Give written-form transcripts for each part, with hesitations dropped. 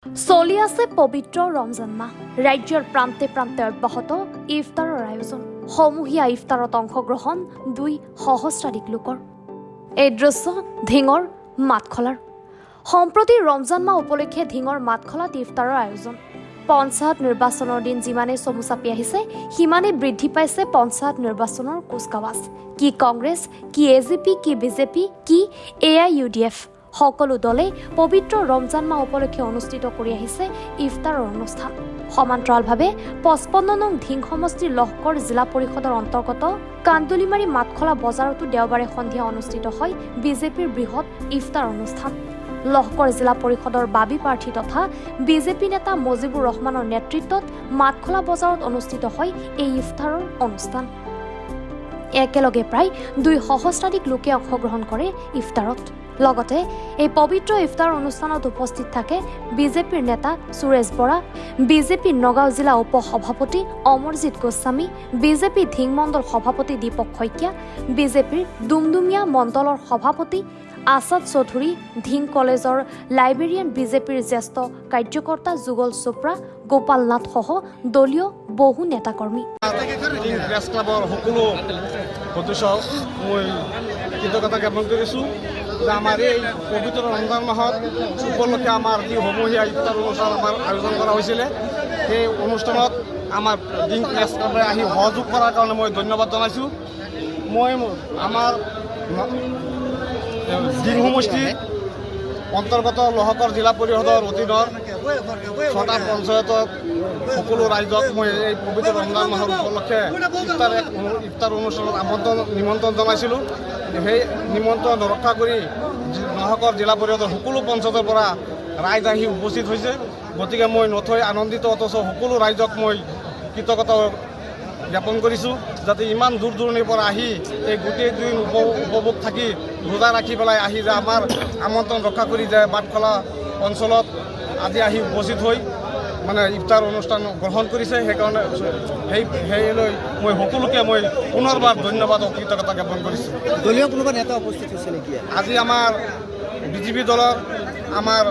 চলি আছে পবিত্ৰ ৰমজান মাহ ৰাজ্যৰ প্ৰান্তে প্ৰান্তে অব্যাহত ইফতাৰৰ আয়োজন সমূহীয়া ইফতাৰত অংশগ্ৰহণ 2 সহস্ৰাধিক লোকৰ এই দৃশ্য ধিঙৰ মাতখলাৰ সম্প্ৰতি ৰমজান মাহ উপলক্ষে ধিঙৰ মাতখলাত ইফতাৰৰ আয়োজন পঞ্চায়ত নিৰ্বাচনৰ দিন যিমানে চমু চাপি আহিছে সিমানে বৃদ্ধি পাইছে পঞ্চায়ত নিৰ্বাচনৰ কুচকাৱাজ কি কংগ্ৰেছ কি এজিপি কি বিজেপি কি AIUDF সকলো দলে পবিত্ৰ ৰমজান মাহ উপলক্ষে অনুষ্ঠিত কৰি আহিছে ইফতাৰৰ অনুষ্ঠান সমান্তৰালভাৱে 55 নং ধিং সমষ্টিৰ লহকৰ জিলা পৰিষদৰ অন্তৰ্গত কান্দুলিমাৰী মাতখলা বজাৰতো দেওবাৰে সন্ধিয়া অনুষ্ঠিত হয় বিজেপিৰ বৃহৎ ইফতাৰ অনুষ্ঠান লহকৰ জিলা পৰিষদৰ বাবি প্ৰাৰ্থী তথা বিজেপি নেতা মজিবুৰ ৰহমানৰ নেতৃত্বত মাতখলা বজাৰত অনুষ্ঠিত হয় এই ইফতাৰৰ অনুষ্ঠান একেলগে প্ৰায় 2 সহস্ৰাধিক লোকে অংশগ্ৰহণ কৰে ইফতাৰত লগতে এই পবিত্ৰ ইফতাৰ অনুষ্ঠানত উপস্থিত থাকে বিজেপিৰ নেতা সুৰেশ বৰা বিজেপি নগাঁও জিলা উপ সভাপতি অমৰজিৎ গোস্বামী বিজেপি ধিং মণ্ডল সভাপতি দীপক শইকীয়া বিজেপিৰ দুমদুমীয়া মণ্ডলৰ সভাপতি আসাদ চৌধুৰী ধিং কলেজৰ লাইব্ৰেৰিয়ান বিজেপিৰ জ্যেষ্ঠ কাৰ্যকৰ্তা যুগল চোপ্ৰা গোপাল নাথ সহ দলীয় বহু নেতাকৰ্মী প্ৰেছ ক্লাবৰ সকলো সদস্যক মই কৃতজ্ঞতা জ্ঞাপন কৰিছোঁ যে আমাৰ এই পবিত্ৰ ৰমজান মাহত উপলক্ষে আমাৰ যি সমূহীয়া ইফতাৰ অনুষ্ঠান আমাৰ আয়োজন কৰা হৈছিলে সেই অনুষ্ঠানত আমাৰ ধিং প্ৰেছ ক্লাবে আহি সহযোগ কৰাৰ কাৰণে মই ধন্যবাদ জনাইছোঁ মই আমাৰ ধিং সমষ্টিৰ অন্তৰ্গত লহকৰ জিলা পৰিষদৰ অধীনৰ 6টা পঞ্চায়তত সকলো ৰাইজক মই এই পবিত্ৰ ৰমজান মাহৰ উপলক্ষে ইফতাৰ অনুষ্ঠানত নিমন্ত্ৰণ জনাইছিলোঁ সেই নিমন্ত্ৰণ ৰক্ষা কৰি লহকৰ জিলা পৰিষদৰ সকলো পঞ্চায়তৰ পৰা ৰাইজ আহি উপস্থিত হৈছে গতিকে মই নথৈ আনন্দিত অথচ সকলো ৰাইজক মই কৃতজ্ঞতা জ্ঞাপন কৰিছোঁ যাতে ইমান দূৰ দূৰণিৰ পৰা আহি এই গোটেই দিন উপভোগ থাকি ৰোজা ৰাখি পেলাই আহি যে আমাৰ আমন্ত্ৰণ ৰক্ষা কৰি যে মাতখলা অঞ্চলত আজি আহি উপস্থিত হৈ মানে ইফতাৰ অনুষ্ঠান গ্ৰহণ কৰিছে সেইকাৰণে সেইলৈ মই সকলোকে মই পুনৰবাৰ ধন্যবাদ আৰু কৃতজ্ঞতা জ্ঞাপন কৰিছোঁ দলীয় কোনোবা নেতা উপস্থিত হৈছে নেকি আজি আমাৰ বিজেপি দলৰ আমাৰ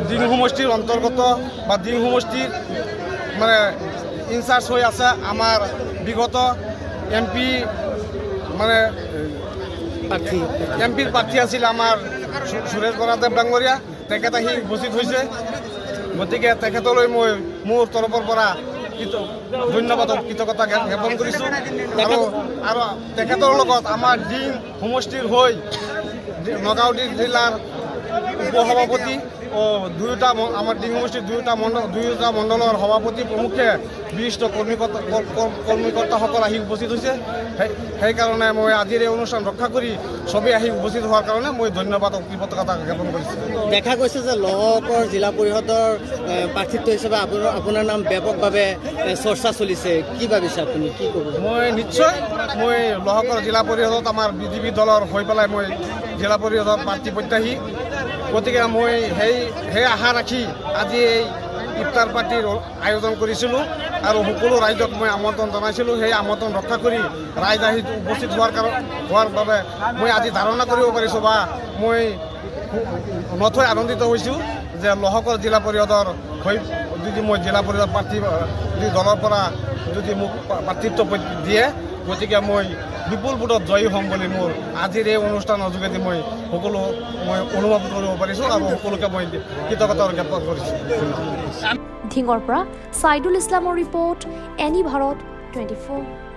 ধিং সমষ্টিৰ অন্তৰ্গত বা ধিং সমষ্টিৰ মানে ইনচাৰ্জ হৈ আছে আমাৰ বিগত MP মানে এমপিৰ প্ৰাৰ্থী আছিল আমাৰ সুৰেশ বৰা দেৱ ডাঙৰীয়া তেখেত আহি উপস্থিত হৈছে গতিকে তেখেতলৈ মই মোৰ তৰফৰ পৰা ধন্যবাদ কৃতজ্ঞতা জ্ঞাপন কৰিছোঁ আৰু তেখেতৰ লগত আমাৰ ধিং সমষ্টিৰ হৈ নগাঁও জিলাৰ উপসভাপতি দুয়োটা আমাৰ ধিং সমষ্টিৰ দুয়োটা মণ্ডলৰ সভাপতি প্ৰমুখে বিশিষ্ট কৰ্মীকৰ্তাসকল আহি উপস্থিত হৈছে সেইকাৰণে মই আজিৰ এই অনুষ্ঠান ৰক্ষা কৰি চবেই আহি উপস্থিত হোৱাৰ কাৰণে মই ধন্যবাদ আৰু কৃতজ্ঞতা জ্ঞাপন কৰিছোঁ দেখা গৈছে যে লহকৰ জিলা পৰিষদৰ প্ৰাৰ্থিত্ব হিচাপে আপোনাৰ নাম ব্যাপকভাৱে চৰ্চা চলিছে কি ভাবিছে আপুনি কি ক'ব মই নিশ্চয় মই লহকৰ জিলা পৰিষদত আমাৰ বিজেপি দলৰ হৈ পেলাই মই জিলা পৰিষদৰ প্ৰাৰ্থী প্ৰত্যাশী গতিকে মই সেই আশা ৰাখি আজি এই ইফতাৰ পাৰ্টিৰ আয়োজন কৰিছিলোঁ আৰু সকলো ৰাইজক মই আমন্ত্ৰণ জনাইছিলোঁ সেই আমন্ত্ৰণ ৰক্ষা কৰি ৰাইজ আহি উপস্থিত হোৱাৰ বাবে মই আজি ধাৰণা কৰিব পাৰিছোঁ বা মই নথৈ আনন্দিত হৈছোঁ যে লহকৰ জিলা পৰিষদৰ হৈ যদি মই জিলা পৰিষদ প্ৰাৰ্থী যদি দলৰ পৰা যদি মোক প্ৰাৰ্থিত্ব দিয়ে গতিকে মই বিপুল ভোটত জয়ী হ'ম বুলি মোৰ আজিৰ এই অনুষ্ঠানৰ যোগেদি মই অনুভৱ কৰিব পাৰিছোঁ আৰু সকলোকে মই কৃতজ্ঞতা জ্ঞাপন কৰিছোঁ ধিঙৰ পৰা ছাইদুল ইছলামৰ ৰিপৰ্ট এনি ভাৰত 24